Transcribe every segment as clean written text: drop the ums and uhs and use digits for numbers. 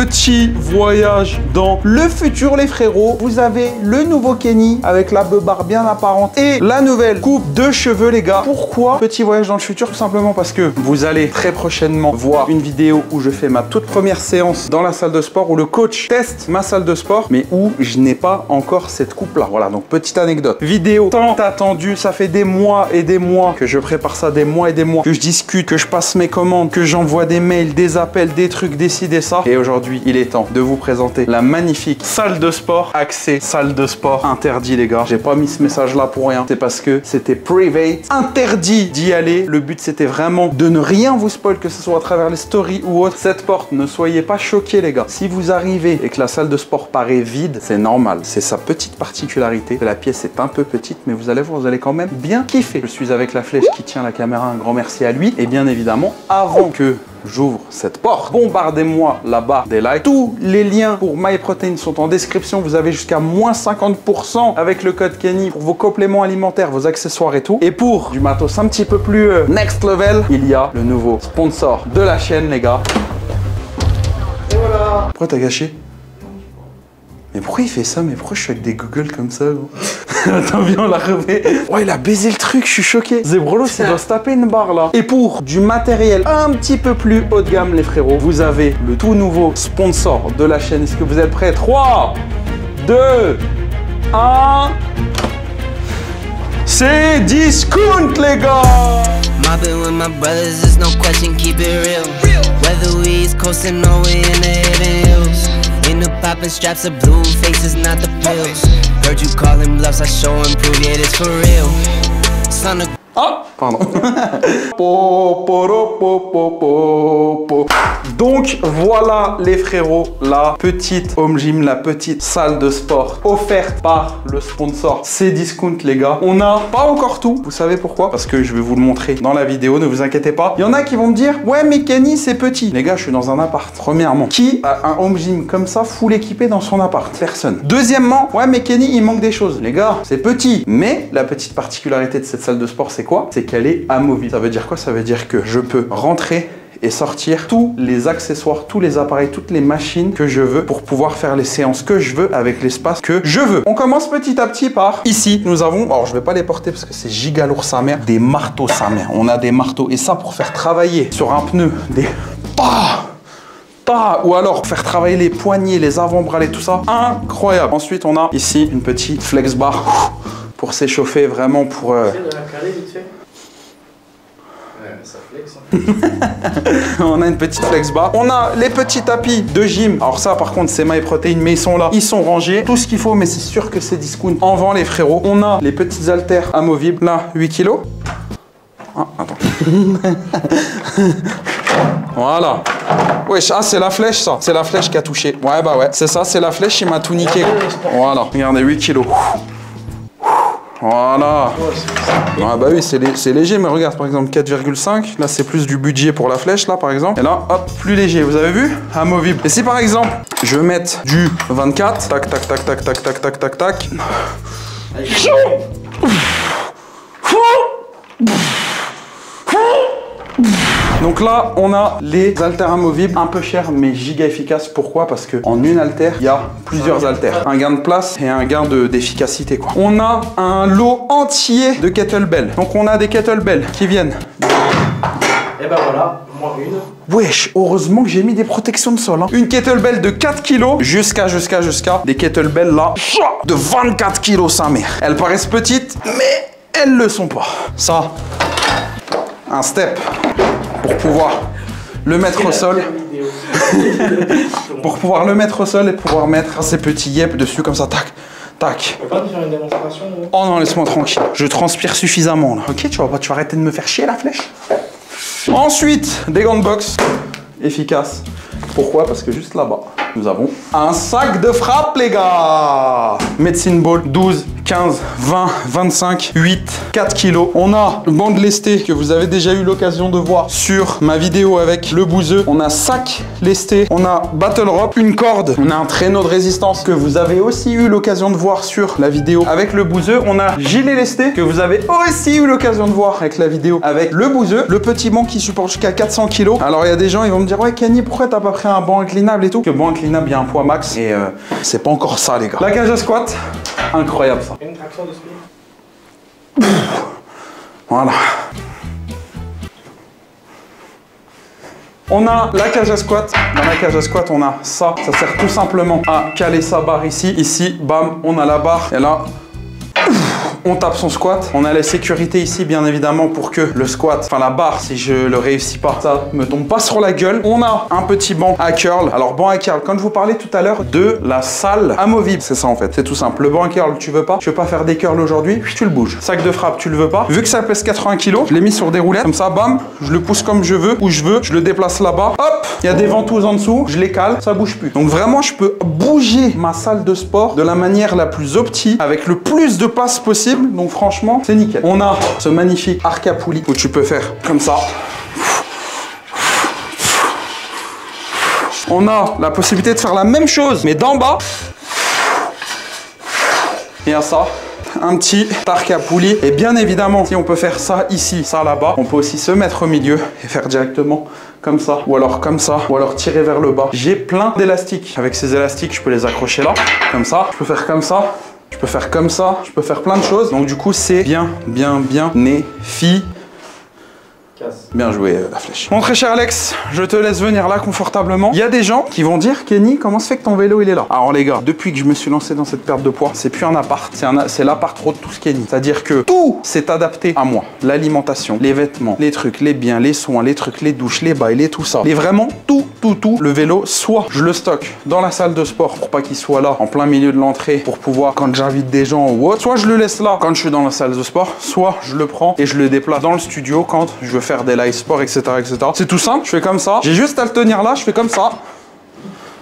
Petit voyage dans le futur, les frérots. Vous avez le nouveau Kenny avec la beubare bien apparente et la nouvelle coupe de cheveux, les gars. Pourquoi petit voyage dans le futur? Tout simplement parce que vous allez très prochainement voir une vidéo où je fais ma toute première séance dans la salle de sport, où le coach teste ma salle de sport, mais où je n'ai pas encore cette coupe-là. Voilà, donc petite anecdote. Vidéo tant attendue, ça fait des mois et des mois que je prépare ça, des mois et des mois, que je discute, que je passe mes commandes, que j'envoie des mails, des appels, des trucs, des ci, des ça. Et aujourd'hui, il est temps de vous présenter la magnifique salle de sport, accès salle de sport interdit, les gars. J'ai pas mis ce message-là pour rien. C'est parce que c'était private, interdit d'y aller. Le but, c'était vraiment de ne rien vous spoil, que ce soit à travers les stories ou autre. Cette porte, ne soyez pas choqués, les gars. Si vous arrivez et que la salle de sport paraît vide, c'est normal. C'est sa petite particularité. La pièce est un peu petite, mais vous allez voir, vous allez quand même bien kiffer. Je suis avec la flèche qui tient la caméra. Un grand merci à lui. Et bien évidemment, avant que j'ouvre cette porte, bombardez-moi la barre des likes. Tous les liens pour MyProtein sont en description. Vous avez jusqu'à moins 50% avec le code Kenny pour vos compléments alimentaires, vos accessoires et tout. Et pour du matos un petit peu plus next level, il y a le nouveau sponsor de la chaîne, les gars. Et voilà. Pourquoi t'as gâché? Mais pourquoi il fait ça? Mais pourquoi je suis avec des googles comme ça, gros? Attends, viens, on l'a refait. Ouais, il a baisé le truc, je suis choqué. Zebrolos, il doit se taper une barre, là. Et pour du matériel un petit peu plus haut de gamme, les frérots, vous avez le tout nouveau sponsor de la chaîne. Est-ce que vous êtes prêts? 3, 2, 1... C'est Discount, les gars! Mobbing with my brothers, there's no question, keep it real. Whether we East coastin' or we in the hidden hills. In the poppin' straps of blue faces, not the pills. Heard you call him bluffs, I show him prove it is for real. Son of Ah, pardon. Donc voilà les frérots, la petite home gym, la petite salle de sport offerte par le sponsor, c'est Discount, les gars. On n'a pas encore tout, vous savez pourquoi? Parce que je vais vous le montrer dans la vidéo, ne vous inquiétez pas. Il y en a qui vont me dire, ouais mais Kenny c'est petit. Les gars, je suis dans un appart. Premièrement, qui a un home gym comme ça full équipé dans son appart? Personne. Deuxièmement, ouais mais Kenny il manque des choses. Les gars, c'est petit. Mais la petite particularité de cette salle de sport, c'est quoi? C'est qu'elle est amovible. Ça veut dire quoi? Ça veut dire que je peux rentrer et sortir tous les accessoires, tous les appareils, toutes les machines que je veux pour pouvoir faire les séances que je veux avec l'espace que je veux. On commence petit à petit par ici. Nous avons, alors je vais pas les porter parce que c'est giga lourd sa mère, des marteaux sa mère. On a des marteaux et ça pour faire travailler sur un pneu des... ou alors faire travailler les poignets, les avant-bras et tout ça. Incroyable. Ensuite, on a ici une petite flex bar pour s'échauffer vraiment pour... On a une petite flex bar. On a les petits tapis de gym. Alors ça par contre c'est MyProtein, mais ils sont là, ils sont rangés. Tout ce qu'il faut, mais c'est sûr que c'est Discount en vend, les frérots. On a les petites haltères amovibles. Là, 8 kg. Ah, attends. Voilà. Wesh, ah c'est la flèche ça. C'est la flèche qui a touché. Ouais bah ouais. C'est ça, c'est la flèche, il m'a tout niqué. Voilà. Regardez, 8 kg. Voilà. Ah bah oui, c'est léger, mais regarde, par exemple, 4,5. Là, c'est plus du budget pour la flèche, là, par exemple. Et là, hop, plus léger. Vous avez vu? Amovible. Et si, par exemple, je veux mettre du 24, tac, tac, tac, tac, tac, tac, tac, tac, tac. Donc là, on a les haltères amovibles, un peu chers, mais giga efficaces. Pourquoi? Parce qu'en une haltère, il y a plusieurs haltères. Un gain de place et un gain d'efficacité, quoi. On a un lot entier de kettlebell. Donc on a des kettlebell qui viennent. Et ben voilà, moi une. Wesh, heureusement que j'ai mis des protections de sol. Hein. Une kettlebell de 4 kg jusqu'à des kettlebell là de 24 kg, sa mère. Elles paraissent petites, mais elles le sont pas. Ça, un step. Pour pouvoir le mettre au sol. Pour pouvoir le mettre au sol et pouvoir mettre ces petits yep dessus comme ça, tac, tac. Tu peux pas me faire une démonstration? Oh non, laisse-moi tranquille. Je transpire suffisamment là. Ok, tu vas arrêter de me faire chier la flèche. Ensuite, des gants de boxe efficaces. Pourquoi? Parce que juste là-bas, nous avons un sac de frappe, les gars. Medicine Ball, 12 15, 20, 25, 8, 4 kilos. On a le bande lesté que vous avez déjà eu l'occasion de voir sur ma vidéo avec le bouseux. On a sac lesté, on a battle rope, une corde, on a un traîneau de résistance que vous avez aussi eu l'occasion de voir sur la vidéo avec le bouseux. On a gilet lesté que vous avez aussi eu l'occasion de voir avec la vidéo avec le bouseux. Le petit banc qui supporte jusqu'à 400 kg. Alors il y a des gens, ils vont me dire, ouais Kenny, pourquoi t'as pas pris un banc inclinable et tout? Que banc inclinable, il y a un poids max et c'est pas encore ça les gars. La cage à squat, incroyable ça. Une traction de speed. Voilà. On a la cage à squat. Dans la cage à squat, on a ça. Ça sert tout simplement à caler sa barre ici. Ici, bam, on a la barre. Et là, on tape son squat. On a la sécurité ici, bien évidemment, pour que le squat, enfin la barre, si je le réussis pas, ça me tombe pas sur la gueule. On a un petit banc à curl. Alors, banc à curl, quand je vous parlais tout à l'heure de la salle amovible, c'est ça en fait, c'est tout simple. Le banc à curl, tu veux pas faire des curls aujourd'hui, tu le bouges. Sac de frappe, tu le veux pas. Vu que ça pèse 80 kg, je l'ai mis sur des roulettes, comme ça, bam, je le pousse comme je veux, où je veux, je le déplace là-bas. Hop, il y a des ventouses en dessous, je les cale, ça bouge plus. Donc vraiment, je peux bouger ma salle de sport de la manière la plus optique, avec le plus de passes possible. Donc franchement, c'est nickel. On a ce magnifique arc à poulie où tu peux faire comme ça. On a la possibilité de faire la même chose, mais d'en bas. Et à ça, un petit arc à poulie. Et bien évidemment, si on peut faire ça ici, ça là-bas, on peut aussi se mettre au milieu et faire directement comme ça, ou alors comme ça, ou alors tirer vers le bas. J'ai plein d'élastiques. Avec ces élastiques, je peux les accrocher là, comme ça. Je peux faire comme ça. Je peux faire comme ça, je peux faire plein de choses. Donc du coup, c'est bien efficace. Bien joué la flèche. Mon très cher Alex, je te laisse venir là confortablement. Il y a des gens qui vont dire, Kenny, comment se fait que ton vélo il est là? Alors les gars, depuis que je me suis lancé dans cette perte de poids, c'est plus un appart, c'est l'appart road to Kenny. C'est-à-dire que tout s'est adapté à moi. L'alimentation, les vêtements, les trucs, les biens, les soins, les trucs, les douches, les bails, les tout ça. Et vraiment tout. Le vélo, soit je le stocke dans la salle de sport pour pas qu'il soit là en plein milieu de l'entrée pour pouvoir quand j'invite des gens ou autre, soit je le laisse là quand je suis dans la salle de sport, soit je le prends et je le déplace dans le studio quand je veux faire des live sports, etc. C'est tout simple, je fais comme ça. J'ai juste à le tenir là, je fais comme ça.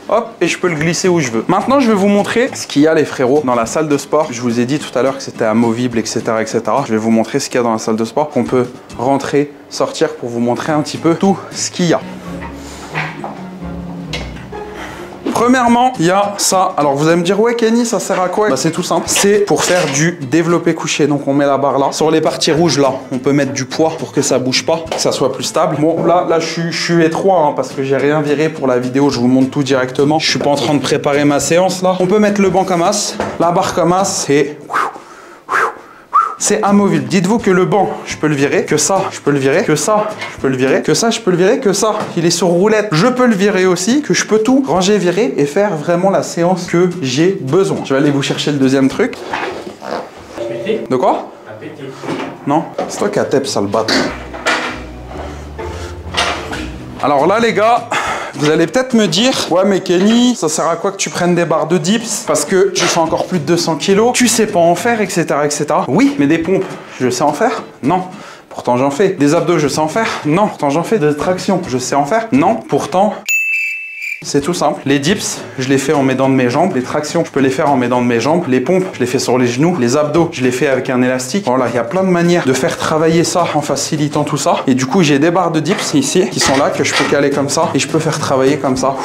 Hop, et je peux le glisser où je veux. Maintenant, je vais vous montrer ce qu'il y a, les frérots, dans la salle de sport. Je vous ai dit tout à l'heure que c'était amovible, etc., etc. Je vais vous montrer ce qu'il y a dans la salle de sport, qu'on peut rentrer, sortir pour vous montrer un petit peu tout ce qu'il y a. Premièrement, il y a ça. Alors vous allez me dire, ouais Kenny, ça sert à quoi? Bah, c'est tout simple. C'est pour faire du développé couché. Donc on met la barre là. Sur les parties rouges là, on peut mettre du poids pour que ça bouge pas, que ça soit plus stable. Bon là je suis étroit hein, parce que j'ai rien viré pour la vidéo. Je vous montre tout directement. Je suis pas en train de préparer ma séance là. On peut mettre le banc comme as, la barre comme as et c'est amovible. Dites-vous que le banc, je peux le virer, que ça, je peux le virer, que ça, je peux le virer, que ça, je peux le virer, que ça, il est sur roulette, je peux le virer aussi, que je peux tout ranger, virer et faire vraiment la séance que j'ai besoin. Je vais aller vous chercher le deuxième truc. De quoi? Non? C'est toi qui as tep, sale bâtard. Alors là, les gars, vous allez peut-être me dire, ouais mais Kenny, ça sert à quoi que tu prennes des barres de dips parce que tu fais encore plus de 200 kg, tu sais pas en faire, etc., etc. Oui, mais des pompes, je sais en faire? Non. Pourtant j'en fais. Des abdos, je sais en faire? Non. Pourtant j'en fais. Des tractions, je sais en faire? Non. Pourtant... c'est tout simple. Les dips, je les fais en m'aidant de mes jambes. Les tractions, je peux les faire en m'aidant de mes jambes. Les pompes, je les fais sur les genoux. Les abdos, je les fais avec un élastique. Voilà, il y a plein de manières de faire travailler ça en facilitant tout ça. Et du coup, j'ai des barres de dips ici qui sont là, que je peux caler comme ça. Et je peux faire travailler comme ça.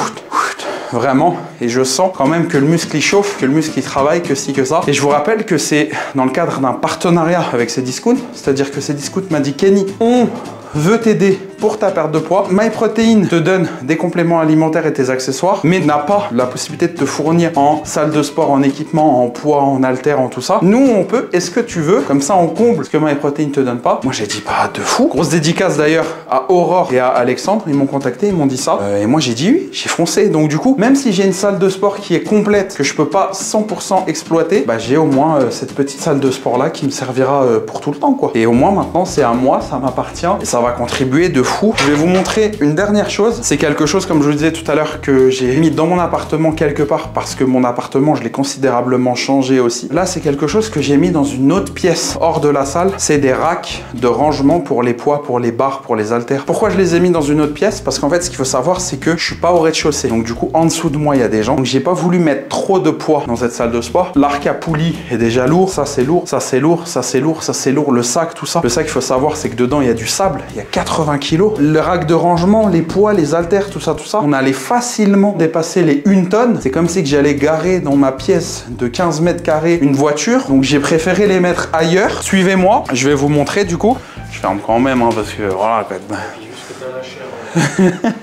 Vraiment. Et je sens quand même que le muscle il chauffe, que le muscle il travaille, que ci, que ça. Et je vous rappelle que c'est dans le cadre d'un partenariat avec Cdiscount. C'est-à-dire que Cdiscount m'a dit, Kenny, on veut t'aider pour ta perte de poids. MyProtein te donne des compléments alimentaires et tes accessoires, mais n'a pas la possibilité de te fournir en salle de sport, en équipement, en poids, en haltère, en tout ça. Nous, on peut. Est-ce que tu veux? Comme ça, on comble ce que MyProtein te donne pas. Moi, j'ai dit, pas de fou. Grosse dédicace d'ailleurs à Aurore et à Alexandre. Ils m'ont contacté, ils m'ont dit ça. Et moi, j'ai dit oui, j'ai foncé. Donc du coup, même si j'ai une salle de sport qui est complète, que je peux pas 100% exploiter, bah, j'ai au moins cette petite salle de sport là qui me servira pour tout le temps, quoi. Et au moins, maintenant, c'est à moi, ça m'appartient et ça va contribuer de fou fou. Je vais vous montrer une dernière chose. C'est quelque chose, comme je vous disais tout à l'heure, que j'ai mis dans mon appartement quelque part parce que mon appartement, je l'ai considérablement changé aussi. Là, c'est quelque chose que j'ai mis dans une autre pièce hors de la salle. C'est des racks de rangement pour les poids, pour les barres, pour les haltères. Pourquoi je les ai mis dans une autre pièce? Parce qu'en fait, ce qu'il faut savoir, c'est que je suis pas au rez-de-chaussée. Donc du coup, en dessous de moi, il y a des gens. Donc j'ai pas voulu mettre trop de poids dans cette salle de sport. L'arc à poulie est déjà lourd. Ça, c'est lourd. Ça, c'est lourd. Ça, c'est lourd. Ça, c'est lourd. Le sac, tout ça. Le sac, il faut savoir, c'est que dedans, il y a du sable. Il y a 80 kilos. Le rack de rangement, les poids, les haltères, tout ça. On allait facilement dépasser les 1 tonne. C'est comme si que j'allais garer dans ma pièce de 15 mètres carrés une voiture. Donc j'ai préféré les mettre ailleurs. Suivez-moi. Je vais vous montrer du coup. Je ferme quand même, hein, parce que voilà.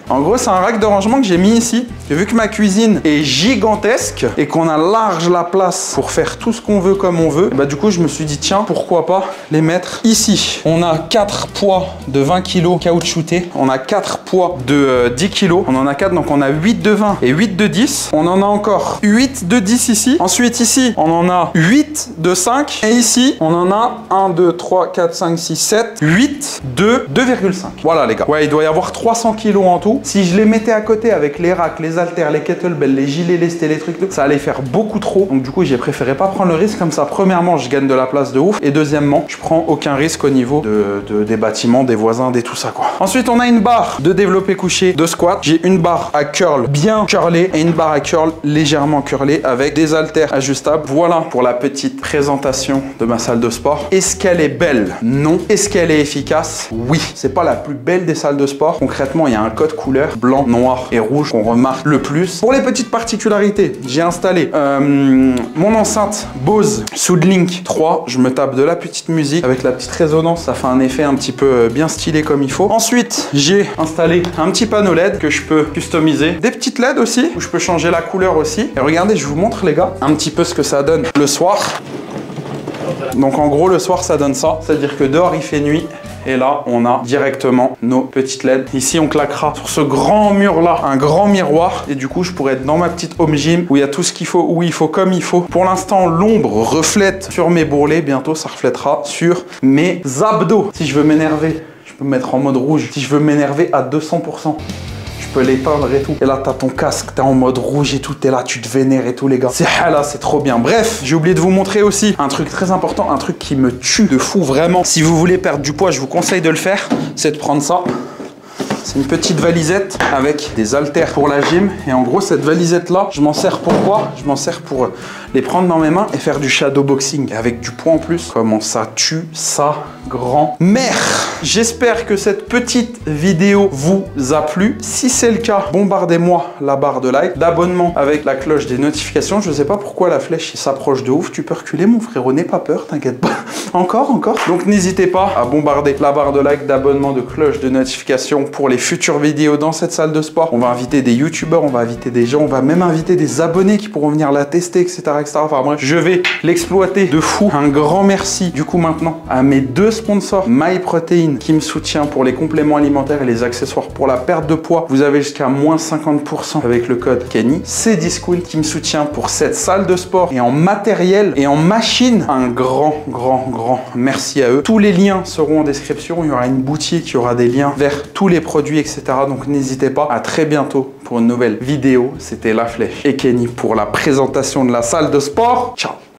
En gros, c'est un rack de rangement que j'ai mis ici. Et vu que ma cuisine est gigantesque et qu'on a large la place pour faire tout ce qu'on veut comme on veut, bah du coup, je me suis dit, tiens, pourquoi pas les mettre ici. On a 4 poids de 20 kg caoutchoutés. On a 4 poids de 10 kg. On en a 4, donc on a 8 de 20 et 8 de 10. On en a encore 8 de 10 ici. Ensuite, ici, on en a 8 de 5. Et ici, on en a 1, 2, 3, 4, 5, 6, 7, 8 de 2,5. Voilà, les gars. Ouais, il doit y avoir 300 kg en tout. Si je les mettais à côté avec les racks, les haltères, les kettlebells, les gilets lestés, les trucs, ça allait faire beaucoup trop. Donc du coup, j'ai préféré pas prendre le risque comme ça. Premièrement, je gagne de la place de ouf. Et deuxièmement, je prends aucun risque au niveau des bâtiments, des voisins, des tout ça quoi. Ensuite, on a une barre de développé couché, de squat. J'ai une barre à curl bien curlée et une barre à curl légèrement curlée avec des haltères ajustables. Voilà pour la petite présentation de ma salle de sport. Est-ce qu'elle est belle? Non. Est-ce qu'elle est efficace? Oui. C'est pas la plus belle des salles de sport. Concrètement, il y a un code couleur blanc, noir et rouge qu'on remarque le plus. Pour les petites particularités, j'ai installé mon enceinte Bose Soundlink 3. Je me tape de la petite musique avec la petite résonance. Ça fait un effet un petit peu bien stylé comme il faut. Ensuite, j'ai installé un petit panneau LED que je peux customiser. Des petites LED aussi, où je peux changer la couleur aussi. Et regardez, je vous montre les gars, un petit peu ce que ça donne le soir. Donc en gros, le soir, ça donne ça. C'est-à-dire que dehors, il fait nuit. Et là, on a directement nos petites LED. Ici, on claquera sur ce grand mur-là, un grand miroir. Et du coup, je pourrais être dans ma petite home gym où il y a tout ce qu'il faut, où il faut comme il faut. Pour l'instant, l'ombre reflète sur mes bourrelets. Bientôt, ça reflètera sur mes abdos. Si je veux m'énerver, je peux me mettre en mode rouge. Si je veux m'énerver à 200%. Tu peux l'éteindre et tout. Et là, t'as ton casque, t'es en mode rouge et tout. T'es là, tu te vénères et tout, les gars. C'est trop bien. Bref, j'ai oublié de vous montrer aussi un truc très important, un truc qui me tue de fou, vraiment. Si vous voulez perdre du poids, je vous conseille de le faire. C'est de prendre ça. C'est une petite valisette avec des haltères pour la gym. Et en gros, cette valisette-là, je m'en sers pour quoi? Je m'en sers pour les prendre dans mes mains et faire du shadow boxing avec du poids en plus. Comment ça tue, ça, grand-mère. J'espère que cette petite vidéo vous a plu. Si c'est le cas, bombardez-moi la barre de like, d'abonnement avec la cloche des notifications. Je sais pas pourquoi la flèche s'approche de ouf. Tu peux reculer, mon frérot, n'aie pas peur, t'inquiète pas. Encore. Donc n'hésitez pas à bombarder la barre de like, d'abonnement, de cloche de notification pour les futures vidéos dans cette salle de sport. On va inviter des youtubeurs, on va inviter des gens, on va même inviter des abonnés qui pourront venir la tester, etc. Enfin bref, je vais l'exploiter de fou. Un grand merci du coup maintenant à mes 2 sponsors, MyProtein qui me soutient pour les compléments alimentaires et les accessoires pour la perte de poids. Vous avez jusqu'à moins 50% avec le code Kenny. Cdiscount qui me soutient pour cette salle de sport et en matériel et en machine. Un grand merci à eux. Tous les liens seront en description. Il y aura une boutique, il y aura des liens vers tous les produits, etc. Donc n'hésitez pas. À très bientôt pour une nouvelle vidéo. C'était La Flèche et Kenny pour la présentation de la salle de sport. Ciao.